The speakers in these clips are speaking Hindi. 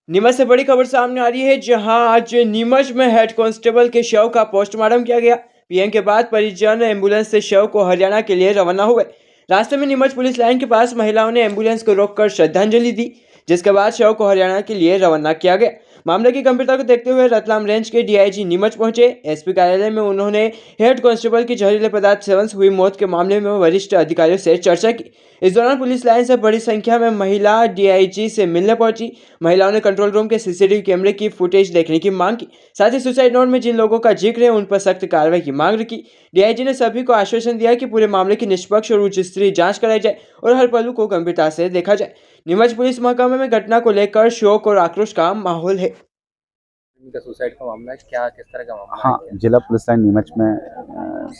नीमच से बड़ी खबर सामने आ रही है, जहां आज नीमच में हेड कांस्टेबल के शव का पोस्टमार्टम किया गया। पीएम के बाद परिजन एम्बुलेंस से शव को हरियाणा के लिए रवाना हुए। रास्ते में नीमच पुलिस लाइन के पास महिलाओं ने एम्बुलेंस को रोककर श्रद्धांजलि दी, जिसके बाद शव को हरियाणा के लिए रवाना किया गया। मामले की गंभीरता को देखते हुए रतलाम रेंज के डीआईजी नीमच पहुंचे। एसपी कार्यालय में उन्होंने हेड कांस्टेबल की जहरीले पदार्थ सेवन से हुई मौत के मामले में वरिष्ठ अधिकारियों से चर्चा की। इस दौरान पुलिस लाइन से बड़ी संख्या में महिला डीआईजी से मिलने पहुंची। महिलाओं ने कंट्रोल रूम के सीसीटीवी कैमरे की फुटेज देखने की मांग की। साथ ही सुसाइड नोट में जिन लोगों का जिक्र है, उन पर सख्त कार्रवाई की मांग रखी। डीआईजी ने सभी को आश्वासन दिया कि पूरे मामले की निष्पक्ष और उच्च स्तरीय जांच कराई जाए और हर पहलू को गंभीरता से देखा जाए। नीमच पुलिस महकमे में घटना को लेकर शोक और आक्रोश का माहौल है। इनका सुसाइड का मामला है, क्या किस तरह का मामला है? हाँ, जिला पुलिस लाइन नीमच में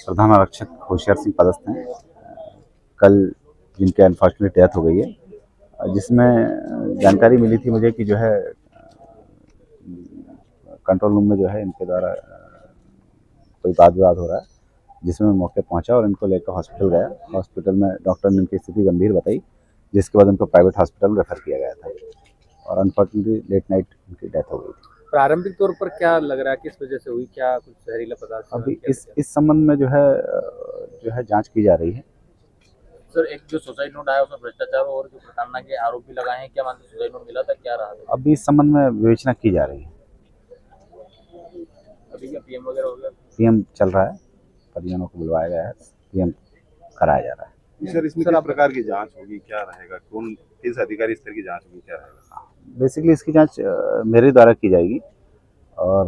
प्रधान आरक्षक होशियार सिंह पदस्थ हैं। कल जिनके अनफॉर्चुनेट डेथ हो गई है, जिसमें जानकारी मिली थी मुझे कि जो है कंट्रोल रूम में जो है इनके द्वारा कोई वाद विवाद हो रहा है, जिसमें मैं मौके पहुंचा और इनको लेकर हॉस्पिटल गया। हॉस्पिटल में डॉक्टर ने इनकी स्थिति गंभीर बताई, जिसके बाद इनको प्राइवेट हॉस्पिटल रेफर किया गया था और अनफॉर्चुनेटली लेट नाइट इनकी डेथ हो गई थी। प्रारंभिक तौर पर क्या लग रहा है, किस वजह से हुई? क्या कुछ जहरीला पदार्थ सेवन अभी किया था? इस संबंध में जो है जांच की जा रही है। सर, एक जो सुसाइड नोट आया उसमें भ्रष्टाचार और जो प्रताड़ना के आरोप भी लगाए हैं, क्या मानते सुसाइड नोट मिला था, क्या रहा था? अभी इस संबंध में विवेचना की जा रही है। अभी क्या पीएम वगैरह हो गया? पीएम चल रहा है, परिजनों को बुलवाया गया है, पीएम कराया जा रहा है। सर, इसमें किस प्रकार की जांच होगी, क्या रहेगा, कौन किस अधिकारी स्तर की जांच होगी, क्या रहेगा? बेसिकली इसकी जांच मेरे द्वारा की जाएगी और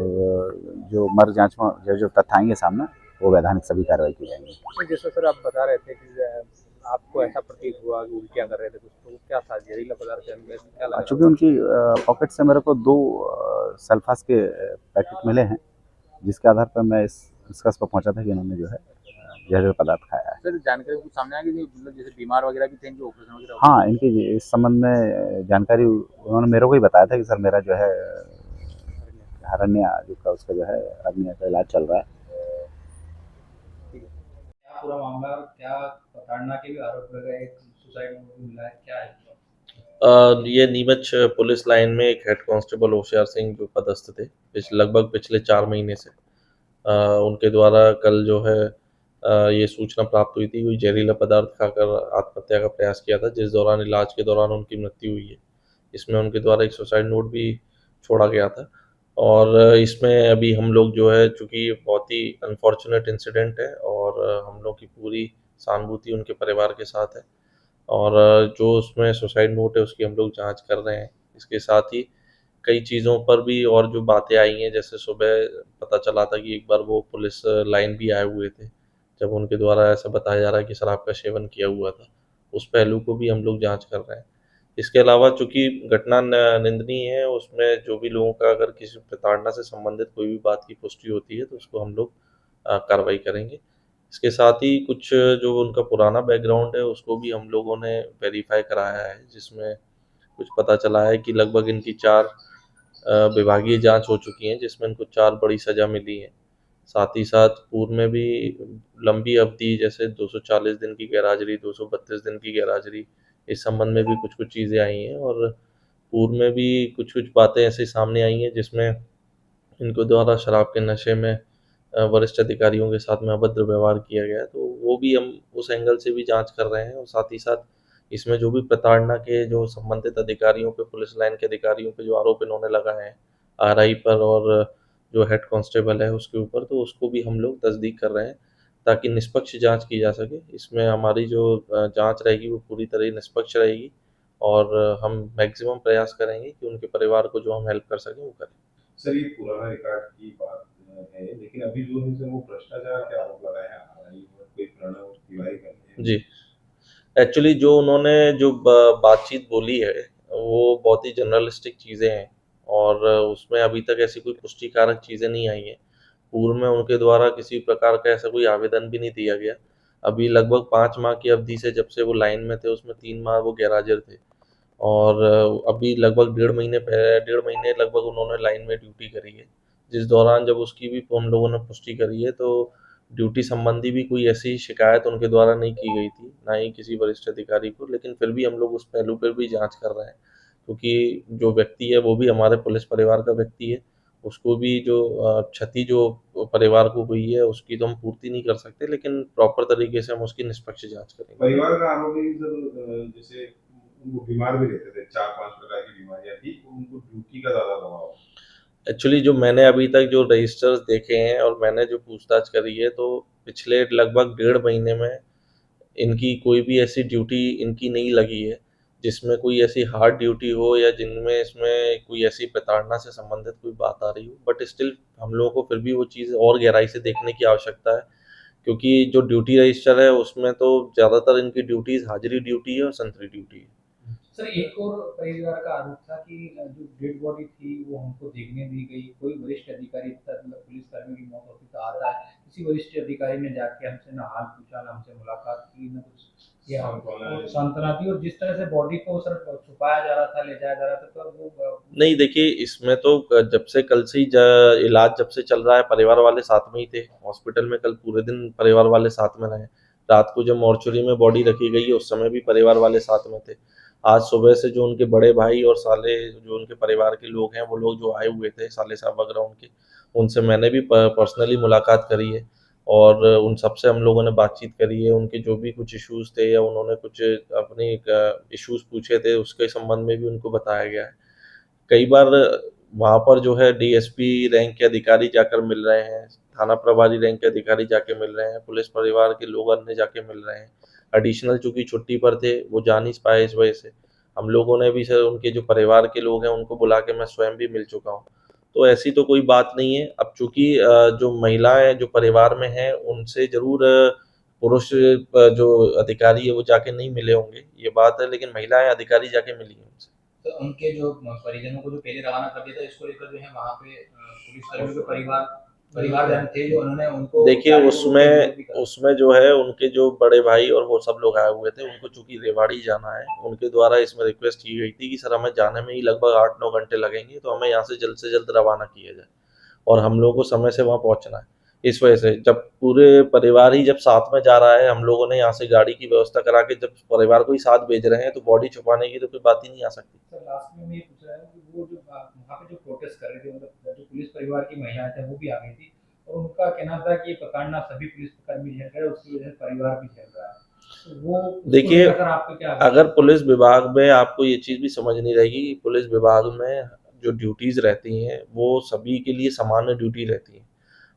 जो मर्ग जांच में जो तथ्य आएंगे सामने, वो वैधानिक सभी कार्रवाई की जाएंगी। तो जैसे सर आप बता रहे थे कि आपको ऐसा प्रतीत हुआ कि उल्टियाँ कर रहे थे कुछ, तो क्या था? जहरीला पदार्थ सेवन किया, क्या लग चूँकि रहा उनकी पॉकेट से मेरे को 2 सल्फास के पैकेट मिले हैं, जिसके आधार पर मैं इस निष्कर्ष पर पहुंचा था कि इन्होंने जो है जहरीला पदार्थ खाया है। था? सर, जानकारी कुछ सामने आ गई थी, मतलब जैसे बीमार वगैरह भी थे, इनके ऑपरेशन वगैरह हाँ, इनकी इस संबंध में जानकारी उन्होंने मेरे को ही बताया था कि सर मेरा जो है हरण्या जो का उसका जो है हरण्या का इलाज चल रहा है। क्या पूरा मामला और क्या प्रताड़ना के भी आरोप लगे, एक सुसाइड नोट भी मिला है, क्या है? ये नीमच पुलिस लाइन में एक हेड कांस्टेबल होशियार सिंह जो पदस्थ थे लगभग पिछले 4 महीने से, उनके द्वारा कल जो है ये सूचना प्राप्त हुई थी, कोई जहरीला पदार्थ खाकर आत्महत्या का प्रयास किया था, जिस दौरान इलाज के दौरान उनकी मृत्यु हुई है। इसमें उनके द्वारा एक सुसाइड नोट भी छोड़ा गया था और इसमें अभी हम लोग जो है, चूँकि ये बहुत ही अनफॉर्चुनेट इंसिडेंट है और हम लोग की पूरी सहानुभूति उनके परिवार के साथ है और जो उसमें सुसाइड नोट है उसकी हम लोग जांच कर रहे हैं। इसके साथ ही कई चीज़ों पर भी और जो बातें आई हैं, जैसे सुबह पता चला था कि एक बार वो पुलिस लाइन भी आए हुए थे, जब उनके द्वारा ऐसा बताया जा रहा है कि शराब का सेवन किया हुआ था। उस पहलू को भी हम लोग जांच कर रहे हैं। इसके अलावा चूँकि घटना निंदनीय है, उसमें जो भी लोगों का अगर किसी प्रताड़ना से संबंधित कोई भी बात की पुष्टि होती है, तो उसको हम लोग कार्रवाई करेंगे। इसके साथ ही कुछ जो उनका पुराना बैकग्राउंड है, उसको भी हम लोगों ने वेरीफ़ाई कराया है, जिसमें कुछ पता चला है कि लगभग इनकी 4 विभागीय जाँच हो चुकी हैं, जिसमें इनको 4 बड़ी सज़ा मिली है। साथ ही साथ पूर्व में भी लंबी अवधि जैसे 240 दिन की गैरहाज़िरी, 232 दिन की गैरहाज़िरी, इस संबंध में भी कुछ-कुछ चीज़ें आई हैं और पूर्व में भी कुछ-कुछ बातें ऐसी सामने आई हैं, जिसमें इनके द्वारा शराब के नशे में वरिष्ठ अधिकारियों के साथ में अभद्र व्यवहार किया गया है, तो वो भी हम उस एंगल से भी जाँच कर रहे हैं और साथ ही साथ इसमें जो भी प्रताड़ना के जो संबंधित अधिकारियों पे, पुलिस लाइन के अधिकारियों पे जो आरोप इन्होंने लगाए हैं, आरआई पर और जो हेड कांस्टेबल है उसके ऊपर, तो उसको भी हम लोग तस्दीक कर रहे हैं, ताकि निष्पक्ष जाँच की जा सके। इसमें हमारी जो जाँच रहेगी वो पूरी तरह निष्पक्ष रहेगी और हम मैक्सिमम प्रयास करेंगे कि उनके परिवार को जो हम हेल्प कर सकें, वो करें। सर, ये पुराना रिकॉर्ड की बात है, लेकिन अभी जो है सर वो भ्रष्टाचार के आरोप लगाए हैं आरआई और कोई प्रणव तिवारी करके है। जी। एक्चुअली जो उन्होंने जो बातचीत बोली है, वो बहुत ही जर्नलिस्टिक चीज़ें हैं और उसमें अभी तक ऐसी कोई पुष्टिकारक चीज़ें नहीं आई हैं। पूर्व में उनके द्वारा किसी प्रकार का ऐसा कोई आवेदन भी नहीं दिया गया। अभी लगभग 5 माह की अवधि से जब से वो लाइन में थे, उसमें 3 माह वो गैरहाज़िर थे और अभी लगभग डेढ़ महीने लगभग उन्होंने लाइन में ड्यूटी करी है। जिस दौरान जब उसकी भी हम लोगों ने पुष्टि करी है, तो ड्यूटी संबंधी भी कोई ऐसी शिकायत उनके द्वारा नहीं की गई थी, ना ही किसी वरिष्ठ अधिकारी को, लेकिन फिर भी हम लोग उस पहलू पर भी जाँच कर रहे हैं। क्योंकि जो व्यक्ति है वो भी हमारे पुलिस परिवार का व्यक्ति है, उसको भी जो क्षति जो परिवार को हुई है उसकी तो हम पूर्ति नहीं कर सकते, लेकिन प्रॉपर तरीके से हम उसकी निष्पक्ष जाँच करेंगे। परिवार का आरोप है कि सर जैसे वो बीमार भी रहते थे, 4-5 प्रकार की बीमारियां थी, तो उनको ड्यूटी का ज्यादा दबाव। एक्चुअली जो मैंने अभी तक जो रजिस्टर्स देखे हैं और मैंने जो पूछताछ करी है, तो पिछले लगभग 1.5 महीने में इनकी कोई भी ऐसी ड्यूटी इनकी नहीं लगी है, जिसमें कोई ऐसी हार्ड ड्यूटी हो या जिनमें इसमें कोई ऐसी प्रताड़ना से संबंधित कोई बात आ रही हो। बट स्टिल हम लोगों को फिर भी वो चीज़ और गहराई से देखने की आवश्यकता है, क्योंकि जो ड्यूटी रजिस्टर है उसमें तो ज़्यादातर इनकी ड्यूटीज़ हाज़िरी ड्यूटी है और संतरी ड्यूटी है। सर एक और परिवार का आरोप था कि जो डेड बॉडी थी वो हमको देखने दी गई, कोई वरिष्ठ अधिकारी मतलब पुलिस कर्मी की मौत होती तो आता है, किसी वरिष्ठ अधिकारी ने जाके हमसे ना हाल पूछा, ना हमसे मुलाकात की, ना कुछ किया, और सांत्वना दी, और जिस तरह से बॉडी को सर छुपाया जा रहा था, ले जाया जा रहा था, तो वो नहीं देखिए, इसमें तो जब से कल से ही इलाज जब से चल रहा है, परिवार वाले साथ में ही थे हॉस्पिटल में। कल पूरे दिन परिवार वाले साथ में रहे। रात को जब मॉर्चरी में बॉडी रखी गई उस समय भी परिवार वाले साथ में थे। आज सुबह से जो उनके बड़े भाई और साले जो उनके परिवार के लोग हैं, वो लोग जो आए हुए थे, साले साहब वगैरह उनके, उनसे मैंने भी पर्सनली मुलाकात करी है और उन सबसे हम लोगों ने बातचीत करी है। उनके जो भी कुछ इश्यूज़ थे या उन्होंने कुछ अपने इश्यूज़ पूछे थे, उसके संबंध में भी उनको बताया गया है। कई बार वहाँ पर जो है डीएसपी रैंक के अधिकारी जाकर मिल रहे हैं, थाना प्रभारी रैंक के अधिकारी जाके मिल रहे हैं, पुलिस परिवार के लोग अन्य जाके मिल रहे हैं। एडिशनल चूँकि छुट्टी पर थे, वो जा नहीं पाए इस वजह से। हम लोगों ने भी सर उनके जो परिवार के लोग हैं, उनको बुला के मैं स्वयं भी मिल चुका हूँ। तो ऐसी तो कोई बात नहीं है। अब चूँकि जो महिलाएँ जो परिवार में हैं, उनसे ज़रूर पुरुष जो अधिकारी है, वो जाके नहीं मिले होंगे, ये बात है, लेकिन महिलाएँ अधिकारी जाके मिली हैं उनसे। तो उनके जो परिजनों को जो पहले रवाना कर दिया था, इसको लेकर जो है वहाँ पे पुलिसकर्मियों के परिवारजन थे, जो उन्होंने उनको देखिए गाड़ी को उसमें भी करा। उसमें जो है उनके जो बड़े भाई और वो सब लोग आए हुए थे, उनको चूँकि रेवाड़ी जाना है, उनके द्वारा इसमें रिक्वेस्ट की गई थी कि सर हमें जाने में ही लगभग 8-9 घंटे लगेंगे, तो हमें यहाँ से जल्द रवाना किया जाए और हम लोगों को समय से वहाँ पहुँचना है। इस वजह से जब पूरे परिवार ही जब साथ में जा रहा है, हम लोगों ने यहाँ से गाड़ी की व्यवस्था करा के जब परिवार को ही साथ भेज रहे हैं, तो बॉडी छुपाने की तो कोई बात ही नहीं आ सकती। सर लास्ट में मैं ये पूछ रहा हूँ कि वो जो वहाँ पे जो प्रोटेस्ट कर रहे थे, मतलब जो पुलिस परिवार की महिलाएं थे वो भी आ गई थी, और उनका कहना था कि ये प्रताड़ना सभी पुलिसकर्मी झेल रहे हैं, उसकी वजह से परिवार भी झेल रहा है। तो वो उसको देखिए, लेकर सर आपको क्या अगर पुलिस विभाग में आपको ये चीज़ भी समझ नहीं रहेगी कि पुलिस विभाग में जो ड्यूटीज़ रहती हैं, वो सभी के लिए सामान्य ड्यूटी रहती हैं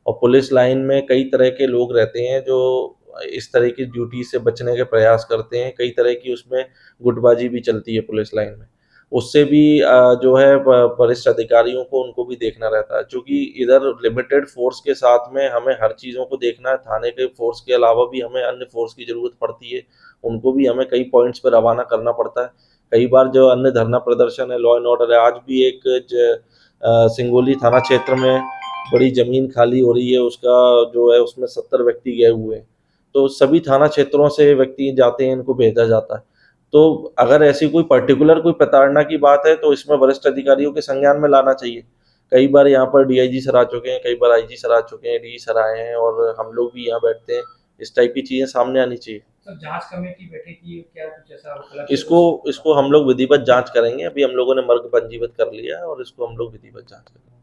और पुलिस लाइन में कई तरह के लोग रहते हैं जो इस तरह की ड्यूटी से बचने के प्रयास करते हैं। कई तरह की उसमें गुटबाजी भी चलती है पुलिस लाइन में। उससे भी जो है वरिष्ठ अधिकारियों को उनको भी देखना रहता है, चूँकि इधर लिमिटेड फ़ोर्स के साथ में हमें हर चीज़ों को देखना है। थाने के फ़ोर्स के अलावा भी हमें अन्य फ़ोर्स की ज़रूरत पड़ती है। उनको भी हमें कई पॉइंट्स पे रवाना करना पड़ता है। कई बार जो अन्य धरना प्रदर्शन है, लॉ एंड ऑर्डर है, आज भी एक सिंगोली थाना क्षेत्र में बड़ी ज़मीन खाली हो रही है, उसका जो है उसमें 70 व्यक्ति गए हुए हैं। तो सभी थाना क्षेत्रों से व्यक्ति जाते हैं, इनको भेजा जाता है। तो अगर ऐसी कोई पर्टिकुलर कोई प्रताड़ना की बात है, तो इसमें वरिष्ठ अधिकारियों के संज्ञान में लाना चाहिए। कई बार यहाँ पर डीआईजी सर आ चुके हैं, कई बार आईजी सर आ चुके हैं, डीई सर आए हैं और हम लोग भी यहाँ बैठते हैं। इस टाइप की चीज़ें सामने आनी चाहिए। सर जांच कमेटी बैठेगी, क्या कुछ ऐसा अलग इसको हम लोग विधिवत जाँच करेंगे। अभी हम लोगों ने मर्ग पंजीबद्ध कर लिया है और इसको हम लोग विधिवत जाँच करेंगे।